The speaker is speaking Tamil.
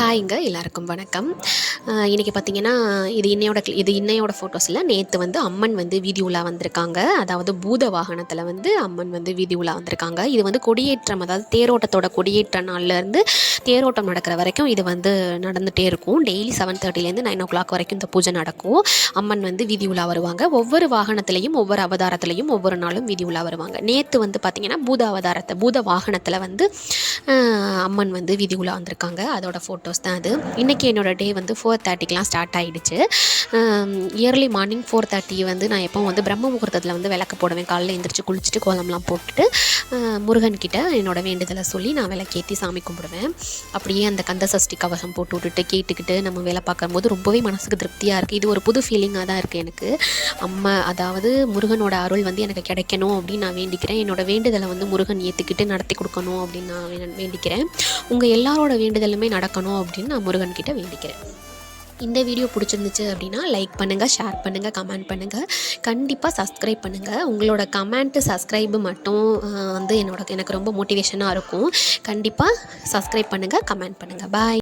ஹாய்ங்க எல்லாருக்கும் வணக்கம். இன்றைக்கி பார்த்திங்கன்னா இது இன்னையோட ஃபோட்டோஸ் இல்லை. நேற்று வந்து அம்மன் வந்து வீதி உலா வந்திருக்காங்க. அதாவது பூத வாகனத்தில் வந்து அம்மன் வந்து வீதி உலா வந்திருக்காங்க. இது வந்து கொடியேற்றம், அதாவது தேரோட்டத்தோட கொடியேற்ற நாள்லேருந்து தேரோட்டம் நடக்கிற வரைக்கும் இது வந்து நடந்துகிட்டே இருக்கும். டெய்லி 7:30லேருந்து 9 வரைக்கும் இந்த பூஜை நடக்கும். அம்மன் வந்து வீதி உலா வருவாங்க. ஒவ்வொரு வாகனத்துலேயும் ஒவ்வொரு அவதாரத்துலேயும் ஒவ்வொரு நாளும் வீதி உலா வருவாங்க. நேற்று வந்து பார்த்திங்கன்னா பூத வாகனத்தில் வந்து அம்மன் வந்து வீதி உலா வந்திருக்காங்க. அதோட ஃபோட்டோஸ் தான் அது. இன்றைக்கி என்னோடய டே வந்து 4:30க்கெலாம் ஸ்டார்ட் ஆகிடுச்சு. இயர்லி மார்னிங் 4:30 வந்து நான் எப்போவும் வந்து பிரம்ம முகூர்த்தத்தில் வந்து விளக்கு போடுவேன். காலையில் எழுந்திரிச்சு குளிச்சுட்டு கோலம்லாம் போட்டுட்டு முருகன்கிட்ட என்னோடய வேண்டுதலை சொல்லி நான் விளக்கேற்றி சாமி கும்பிடுவேன். அப்படியே அந்த கந்த சஷ்டி கவசம் போட்டு விட்டுட்டு கேட்டுக்கிட்டு நம்ம வேலை பார்க்கும்போது ரொம்பவே மனசுக்கு திருப்தியாக இருக்குது. இது ஒரு புது ஃபீலிங்காக தான் இருக்குது எனக்கு. அதாவது முருகனோட அருள் வந்து எனக்கு கிடைக்கணும் அப்படின்னு நான் வேண்டிக்கிறேன். என்னோடய வேண்டுதலை வந்து முருகன் ஏற்றுக்கிட்டு நடத்தி கொடுக்கணும் அப்படின்னு நான் வேண்டிக்கிறேன். உங்கள் எல்லாரோட வேண்டுதலுமே நடக்கணும் அப்படின்னு நான் முருகன்கிட்ட வேண்டிக்கிறேன். இந்த வீடியோ பிடிச்சிருந்துச்சு அப்படின்னா லைக் பண்ணுங்கள், ஷேர் பண்ணுங்கள், கமெண்ட் பண்ணுங்கள். கண்டிப்பாக சப்ஸ்கிரைப் பண்ணுங்கள். உங்களோட கமெண்ட்டு, சப்ஸ்கிரைபு மட்டும் வந்து எனக்கு ரொம்ப மோட்டிவேஷனாக இருக்கும். கண்டிப்பாக சப்ஸ்கிரைப் பண்ணுங்கள், கமெண்ட் பண்ணுங்கள். பாய்.